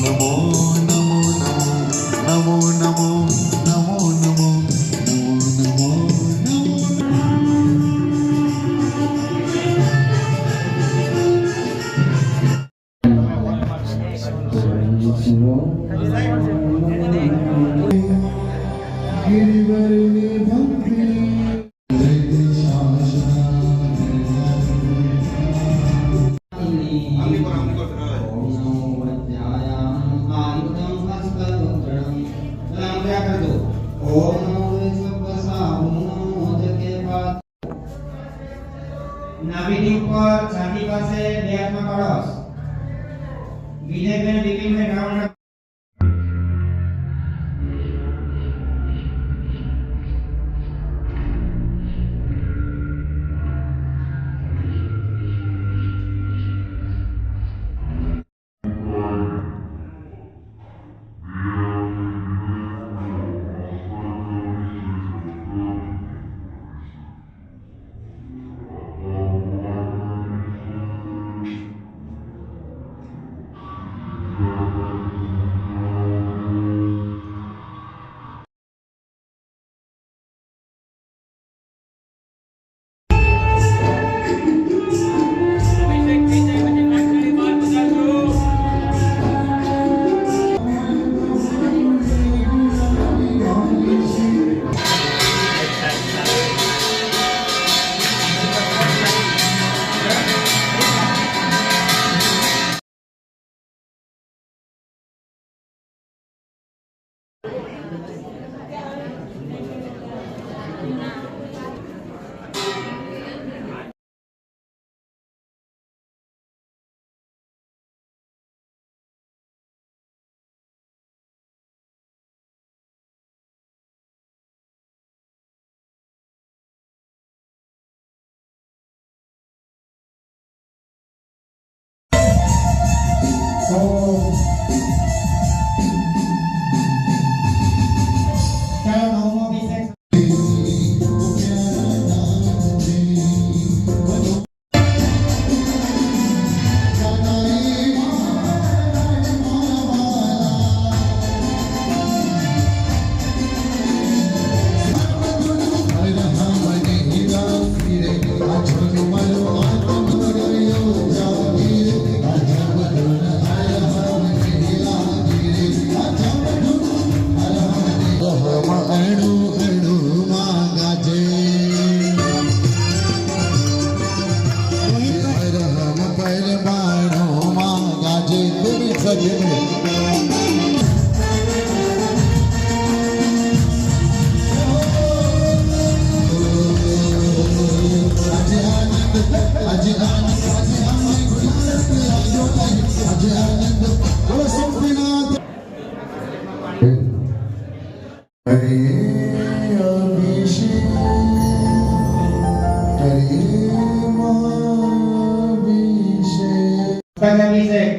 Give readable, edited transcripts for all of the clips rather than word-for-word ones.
नमो नमो नमो नमो नमो नमो नमो नमो गिरिवरनी भक्ति नाभिनी पर छाती પાસે બે હાથમાં કળશ વિજયબેન બિપિનભાઈ રાવણ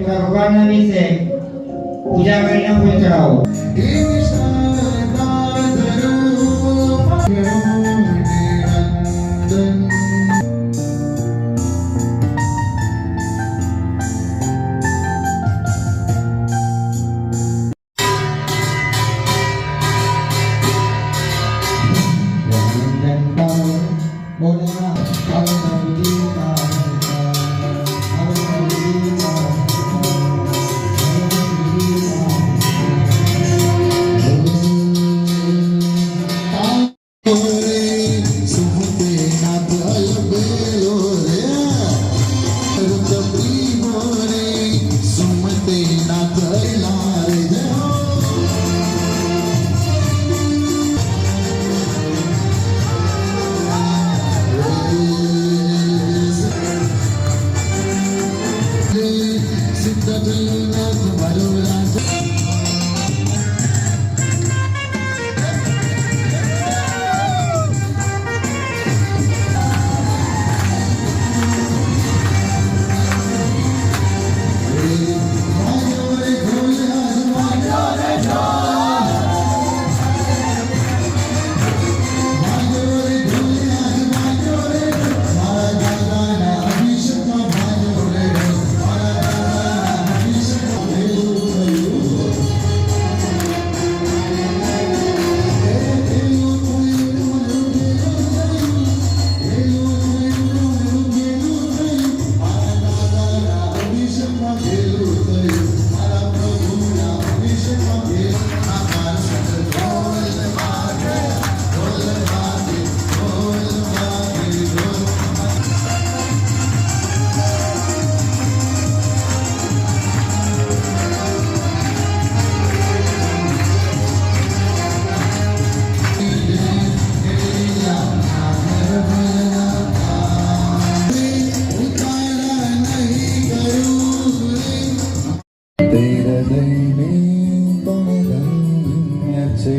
ભગવાન વિશે પૂજા કરીને ફૂલ ચડાવો હૃદયને પણ ધન્ય છે.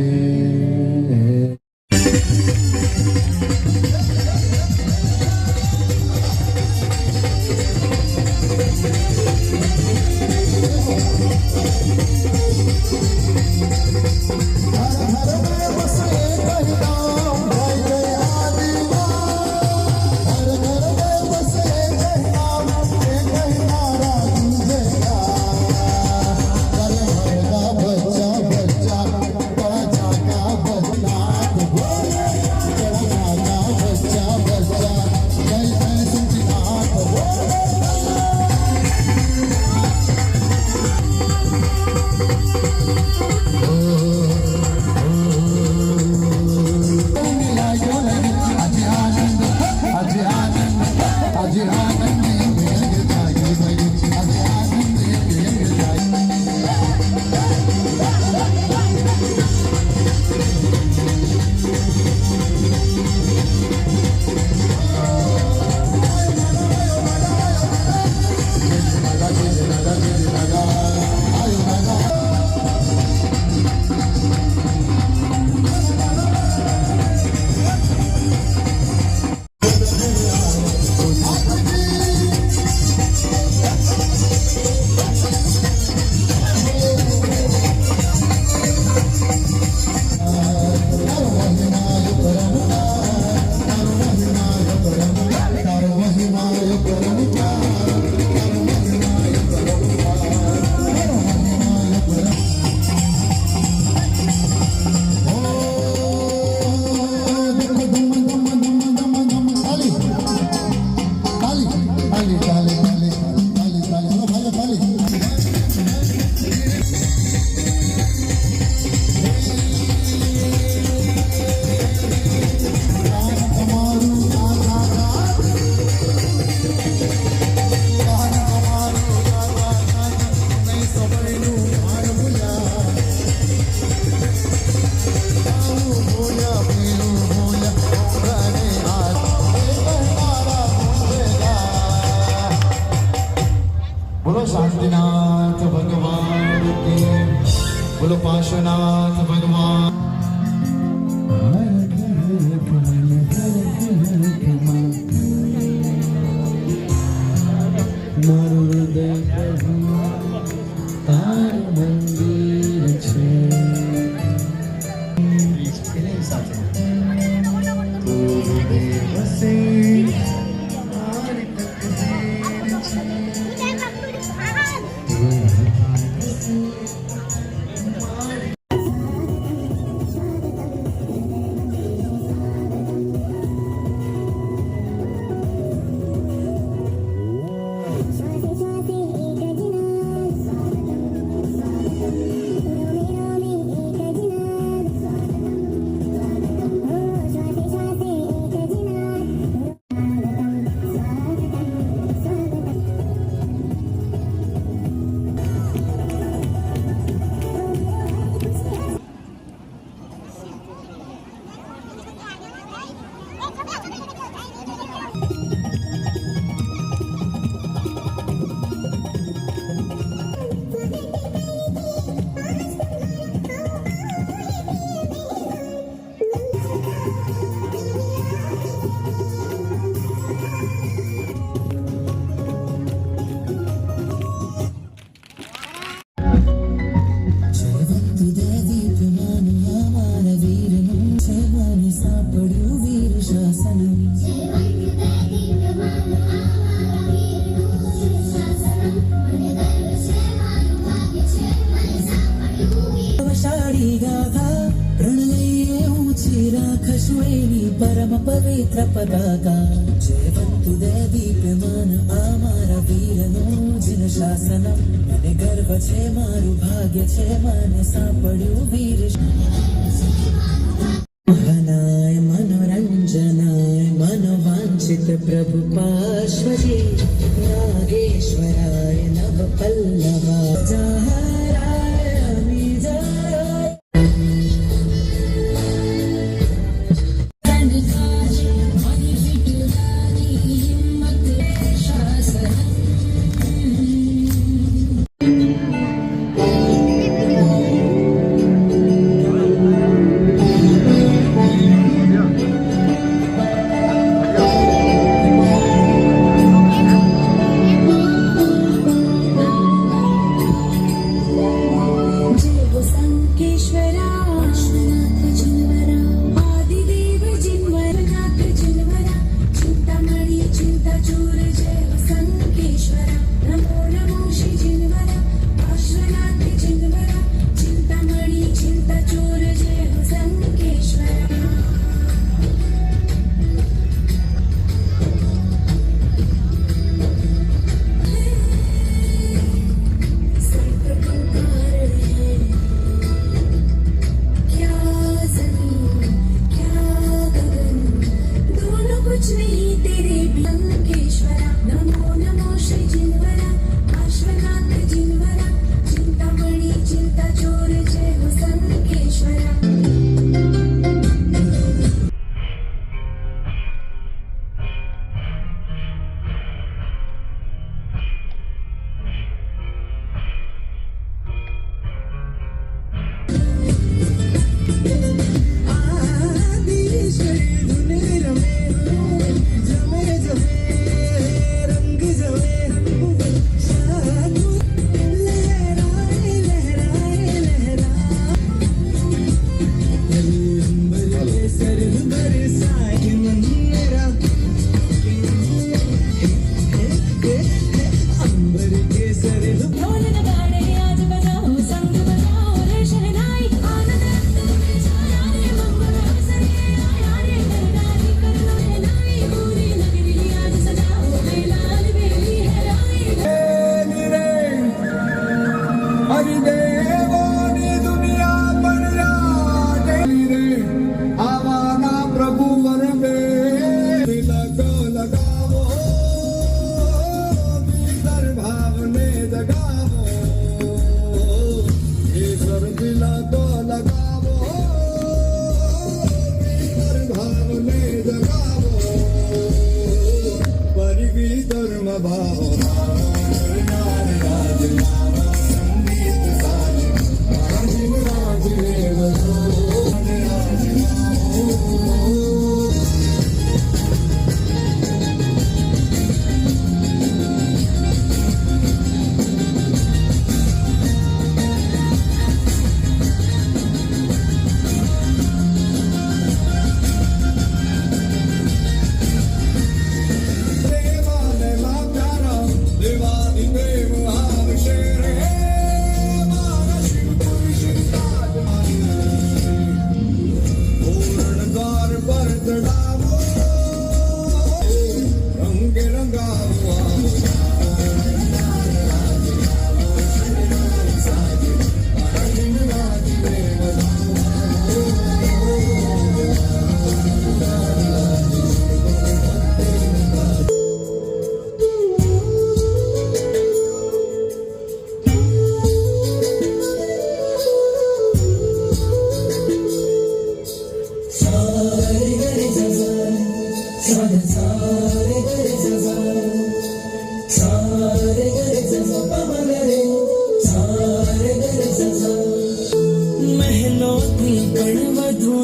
બોલો શાંતિનાથ ભગવાન કી, બોલો પાર્શ્વનાથ ભગવાન. મારું હૃદય પ્રભુ તારું મંદિર છે. તું હૃદય વસે મારી તકદીર છે. परम पवित्र पताका जयवंतु दे दीप्यमान आमारा वीरनो जिन शासन મને ગર્વ છે મારું ભાગ્ય છે મને સાંપડ્યું વીર મહાનાય મનોરંજનાય મનોવાંછિત પ્રભુ પાર્શ્વજી નાગેશ્વરાય નવ પલ્લવા જહરાય અમીજાય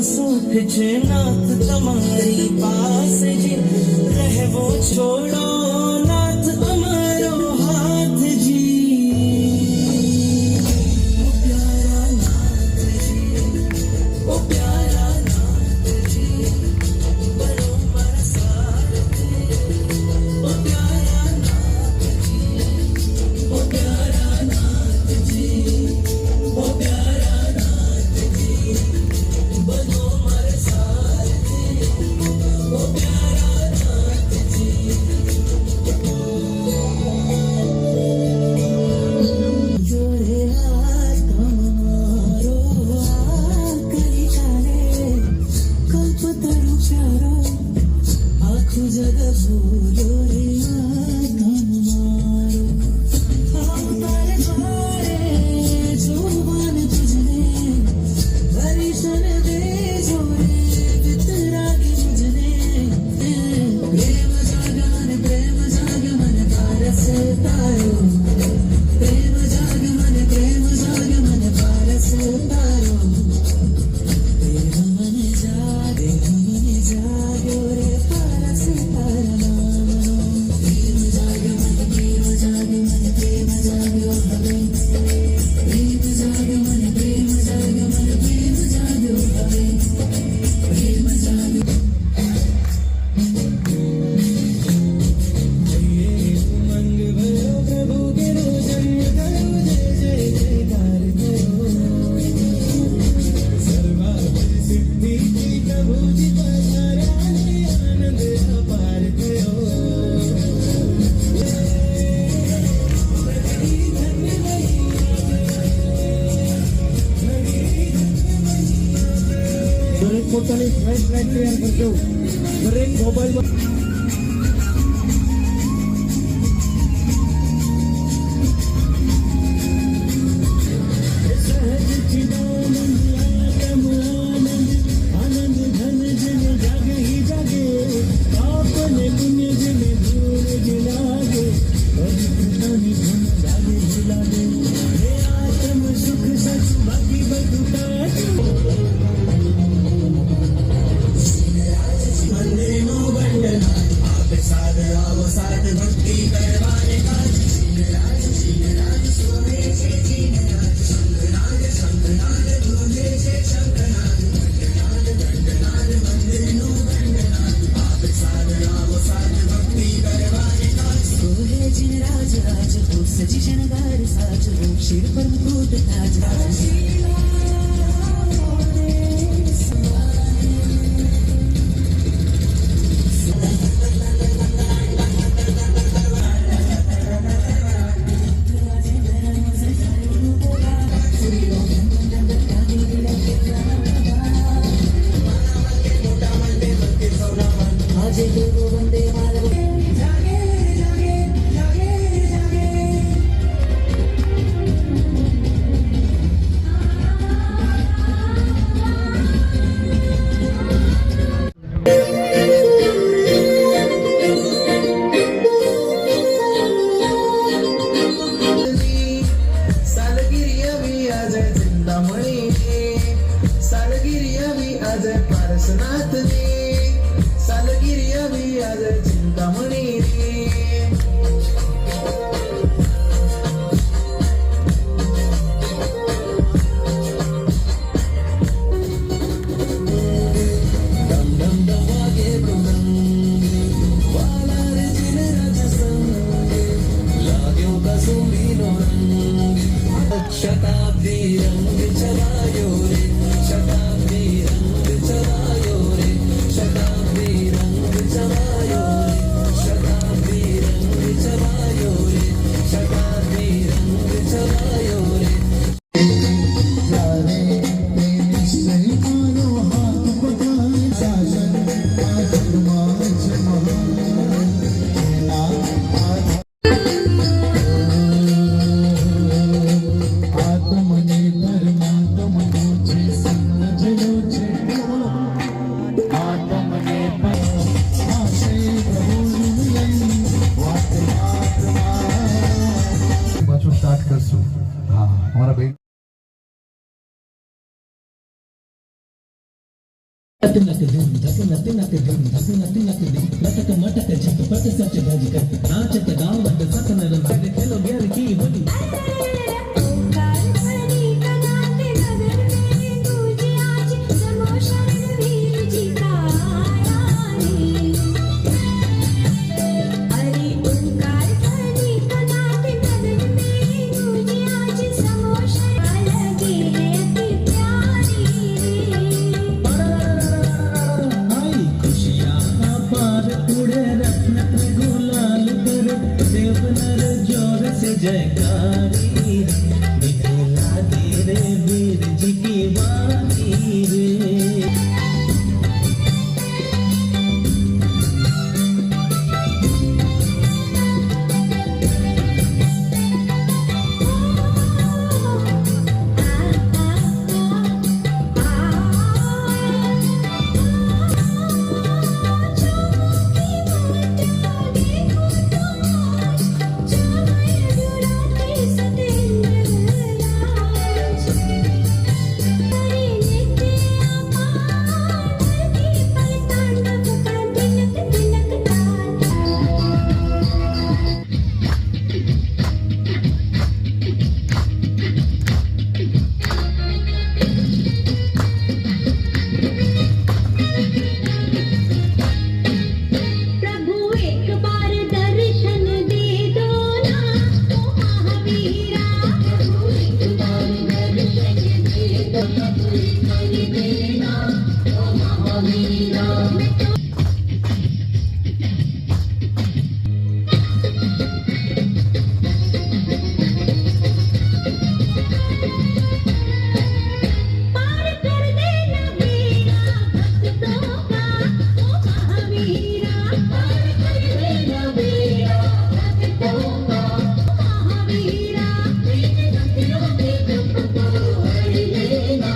સુખ છે નાથ તમારી પાસે જ રહેવો છોડો નાથ અમારો હાથજી ઓ પ્યારા નાથજી ઓ પ્યારા નાથજી બનો મારા સારથી ઓ પ્યારા નાથજી ઓ પ્યારા નાથજી ઓ પ્યારા નાથજી બનો મારા સારથી ઓ પ્યારા નાથજી જોડે હાથ તમારો આ કરી ચાલે કલ્પતરુ પ્યારો આખું જગ ભૂલ્યો રે આ તમારો તારે દ્વારે જોવાન તુજને દર્શન દેજો રે વિતરાગી મુજને પ્રેમ જાગન પ્રેમ જાગ મન પારસ તારો પ્રેમ જાગ મન પારસ તારો પ્રેમ મન જાગ્યો રે પારસ તારા નામનો પ્રેમ જાગ્યો પ્રેમ જાગ્યો હવે પ્રેમ જાગ્યો પ્રેમ જાગ્યો હવે પ્રેમ જાગ્યો ઉમંગ ભયો પ્રભુ કેરો જન્મ થયો જય જય જયકાર થયો સર્વાભી સિદ્ધિ કી પ્રભુજી પધાર્યા ને આનંદ અપાર થયો દરેક પોતાની ફ્લાઇટ તૈયાર કરજો દરેક મોબાઈલ સહજ ચિદાનંદ આત્મ આનંદ આનંદ ધન જન જાગે હી જાગે પાપને પુણ્ય જને ધૂળ જલાગે પવિત્રતાની ધન જાગે હી લાગે હે આત્મ સુખ સચ બાકી બધું કાચું મંદિરનો બંડન આપે સાદ આવો સાદ ભક્તિ કરવાને કાજ શિવરાજ સ્વરે છે જીનરાજ શંખનાદ ધૂલે છે શંખનાદ ઘંટનાદ મંદિરનો બંડનાદ આપે સાદ આવો સાદ ભક્તિ કરવાને કાજ સોહે જીનરાજ રાજ તો સજી શણગાર સાજ ઓ શિર પર મુકુટ તાજ રાજ આજે દેવો વંદે માતરમ જાગે જાગે જાગે જાગે સાલગીરી આવી આજે ચિંતામણી સાલગીરી આવી આજે પારસનાથની સાલગીરી આવી આજે ચિંતામણી ડમ ડમ વાગે મૃદંગ વાલા રે જીન રાજ સંગે લાગ્યો કસુંબીનો રંગ શતાબ્દી રંગ ચલાયો રે શતાબ્દી રંગ ચલાયો રે શતાબ્દી રંગ ચલાયો રે શતાબ્દી રંગ ચલાયો રે શતાબ્દી રંગ ચલાયો રે ત્યારે તે નિશ્ચય મારો હાથ પકડાય સાજન આ જન્મમાં જ મહાન એના આત્મને પરમાત્મનો છે नक धूम धक नक नक धूम धक नक नक धूम लटक मटक झटपट सच भज कर नाचत गावत सतन रंग खेलो गेर की होली ओंकार भरी कनाते नगर में गूंजे आज समोशन वीर जी का आया रे अरे ओंकार भरी कनाते नगर में गूंजे आज समोशन लगे है अति प्यारी रे आई खुशियां पार उड़े रत्न गुलाल कर देव नर जोर से जयकारी दिखला दे रे वीर जी की वाणी रे प्रभु एक बार दर्शन दे दो ना ओ महावीरा प्रभु एक बार दर्शन दे दो ना पूरी कर देना ओ महावीरा पार कर देना मेरा भक्तों का ओ महावीरा पार कर देना मेरा भक्तों का ओ महावीरा तेरे भक्तों के दुख को हर लेना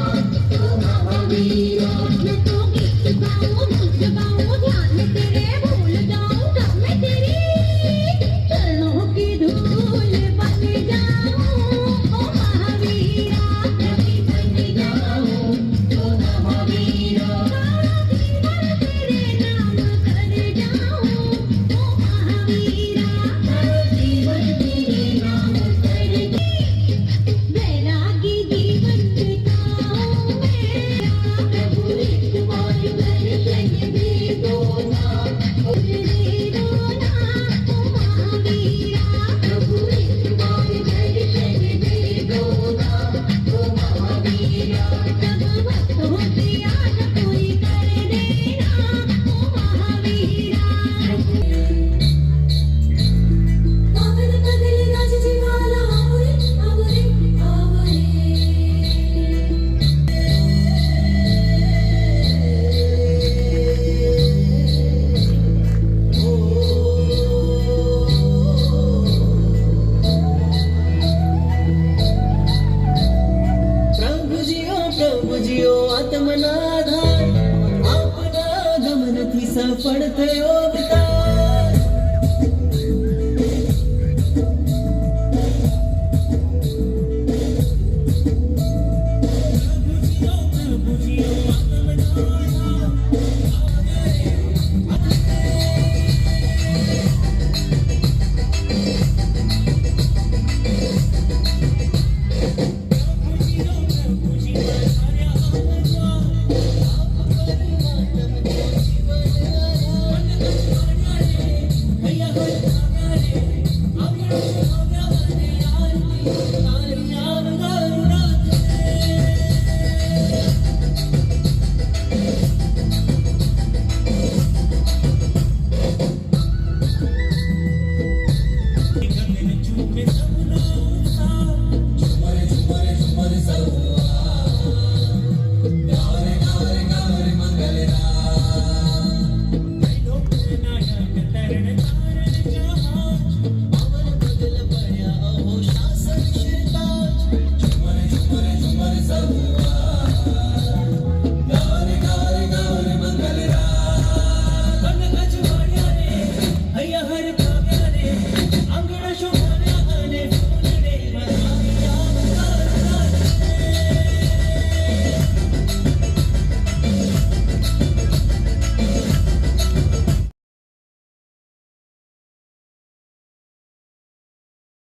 ओ महावीरा मैं तो गीत गाऊं मुझ गाऊं ध्यान तेरे भूल जाऊं तब मैं तेरी चरणों की धूल बन जाऊं ओ महावीरा कभी बन जाऊं ओ महावीरा सारा जीवन तेरे नाम कर जाऊं ओ महावीरा सारा जीवन तेरे नाम कर वैरागी जीवन बिताऊं मेरा प्रभु एक बार दर्शन दे दो ना दे दो ना ओ महावीरा प्रभु एक बार दर्शन दे दो ना ओ महावीरा सब भक्तों की आस पूरी कर देना ओ महावीरा पागल पागल राज जी वाला आवरे आवरे आवरे પ્રભુ જીઓ આત્મના આધાર આપના ગમનથી સફળ થયો અવતાર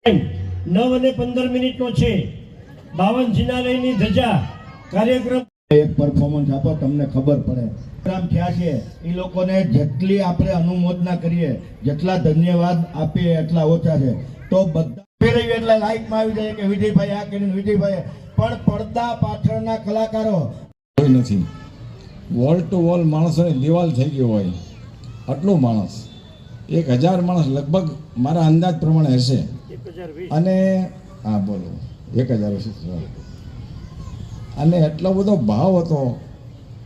9:15 છે. 52 જિનાલયની ધજા કાર્યક્રમ એક પરફોર્મન્સ આપો, તમને ખબર પડે. પ્રોગ્રામ થયા છે એ લોકોને જેટલી આપણે અનુમોદના કરીએ, જેટલા ધન્યવાદ આપીએ એટલા ઓછા છે. તો બધા ફેરવી એટલે લાઈકમાં આવી જાય કે વિજયભાઈ આ કરીને વિજયભાઈ, પણ પડદા પાછળના કલાકારો કોઈ નથી. વોલ ટુ વોલ માણસોની દિવાલ થઈ ગયો હોય આટલું માણસ, 1000 માણસ લગભગ મારા અંદાજ પ્રમાણે હશે. અને હા બોલો 1000 હશે. અને એટલો બધો ભાવ હતો.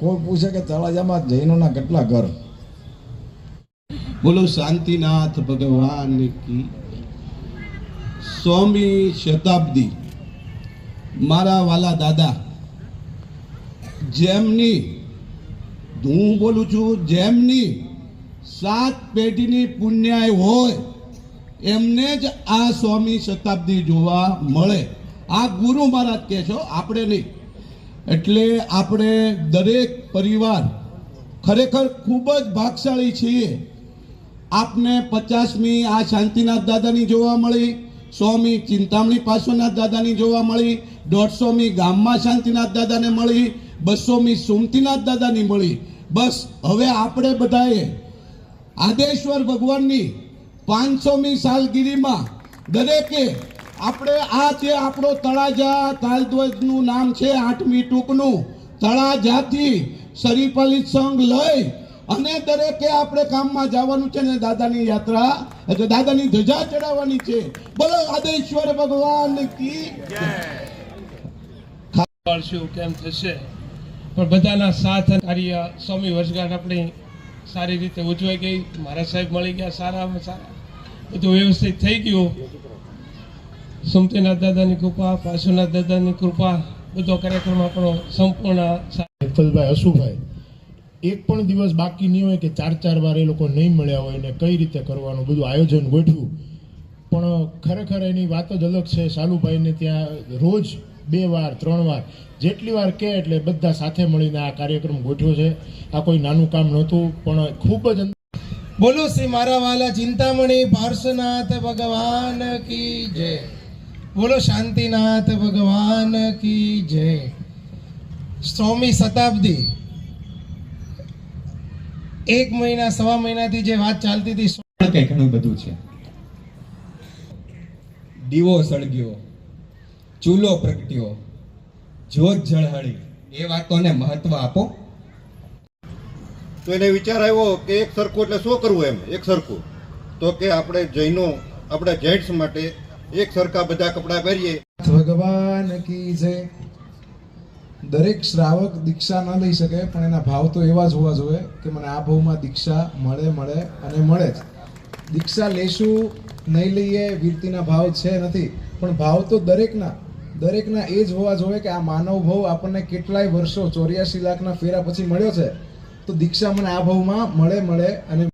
કોઈ પૂછે કે તળાજામાં જૈનોના કેટલા ઘર? બોલો શાંતિનાથ ભગવાન કી. 100મી શતાબ્દી મારા વાલા દાદા, જેમની હું બોલું છું, જેમની 7 પેઢીની પુણ્યાય હોય એમને જ આ 100મી શતાબ્દી જોવા મળે. આ ગુરુ મહારાજ કહે છો, આપણે નહીં. એટલે આપણે દરેક પરિવાર ખરેખર ખૂબ જ ભાગશાળી છીએ. આપને 50મી આ શાંતિનાથ દાદાની જોવા મળી, 100મી ચિંતામણી પાર્શ્વનાથ દાદાની જોવા મળી, 150મી ગામમાં શાંતિનાથ દાદાને મળી, 200મી સોમતીનાથ દાદાની મળી. બસ હવે આપણે બધાએ આદેશ્વર ભગવાનની 500મી સાલગીરીમાં દરેકે આપણે આ જે આપણો તળાજા તાલધ્વજનું નામ છે 8મી ટૂંકનું, તળાજાથી શરીફાલી સંઘ લઈ અને દરેકે આપણે કામમાં જવાનું છે ને દાદાની યાત્રા એટલે દાદાની ધજા ચડાવવાની છે. બોલો આદેશ્વર ભગવાન કી શું કેમ થશે, પણ બધાના સાથ અને કાર્ય 100મી વર્ષગાંઠ આપણી સારી રીતે ઉજવાઈ ગઈ. મહારાજ સાહેબ મળી ગયા, સારામાં સારા બધું વ્યવસ્થિત થઈ ગયું. સોમતીનાથ દાદાની કૃપા, પાર્શ્વનાથ દાદાની કૃપા, બધો કાર્યક્રમ આપણો સંપૂર્ણ. હેતલભાઈ, હસુભાઈ, એક પણ દિવસ બાકી નહીં હોય કે 4 વાર એ લોકો નહીં મળ્યા હોય ને કઈ રીતે કરવાનું બધું આયોજન ગોઠવ્યું. પણ ખરેખર એની વાત જ અલગ છે. શાલુભાઈને ત્યાં રોજ 2 વાર 3 વાર જેટલી વાર કહે એટલે બધા સાથે મળીને આ કાર્યક્રમ ગોઠવ્યો છે. આ કોઈ નાનું કામ નહોતું, પણ ખૂબ જ. બોલો શ્રી મારા વાલા ચિંતામણી પાર્શ્વનાથ ભગવાન કી જય. બોલો શાંતિનાથ ભગવાન કી જય. 100મી શતાબ્દી 1 મહિના 1.25 મહિનાથી જે વાત ચાલતી હતી, કંઈ ઘણું બધું છે. દીવો સળગ્યો, ચૂલો પ્રગટ્યો, જ્યોત ઝળહળી, એ વાતોને મહત્વ આપો. તો એને વિચાર આવ્યો કે એક સરખું એટલે શું કરવું, એમ એક સરખું. તો કે આપણે જૈનો, આપણા જેન્ટ્સ માટે એક સરખા બધા કપડાં પહેરીએ. ભગવાન કી જય. દરેક શ્રાવક દીક્ષા ન લઈ શકે, પણ એના ભાવ તો એવા જ હોવા જોઈએ કે મને આ ભાવમાં દીક્ષા મળે અને મળે જ. દીક્ષા લેશું નહીં લઈએ વીરતીના ભાવ છે નથી, પણ ભાવ તો દરેકના એ જ હોવા જોઈએ કે આ માનવ ભાવ આપણને કેટલાય વર્ષો 84 લાખના ફેરા પછી મળ્યો છે. તો દીક્ષા મને આ ભાવમાં મળે અને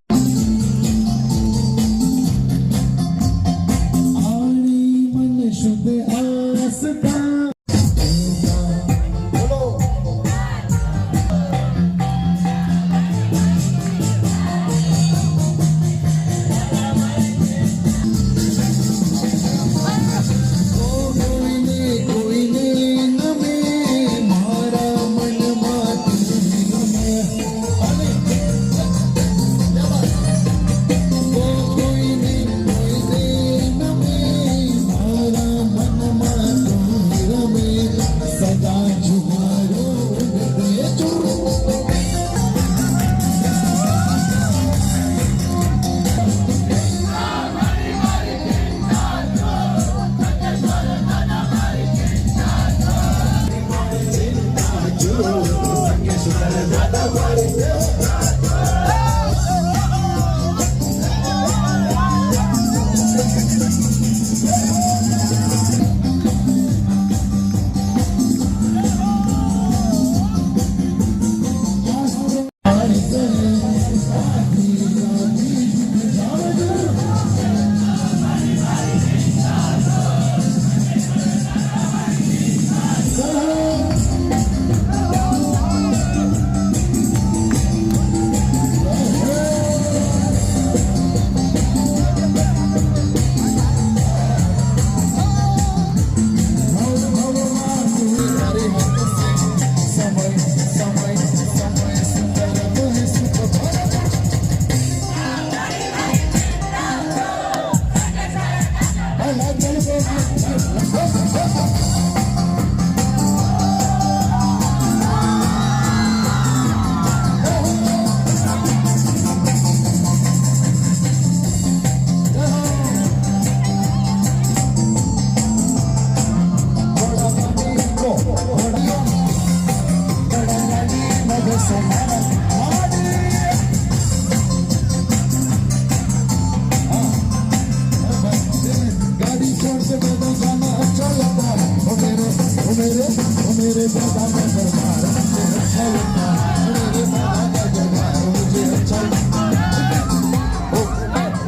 मेरे बाबा का दरबार मुझे अच्छा लगता है, मेरे बाबा का दरबार मुझे अच्छा लगता है,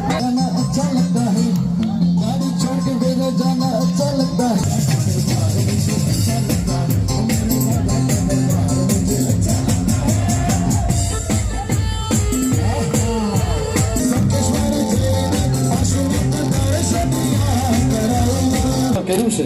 जाना अच्छा लगता है, गाड़ी छोड़ के मेरे जाना अच्छा लगता है, दरबार मुझे अच्छा लगता है, मेरे बाबा का दरबार मुझे अच्छा लगता है। संकेश्वर जी पार्श्वनाथ दर्शन कराओ કર્યું છે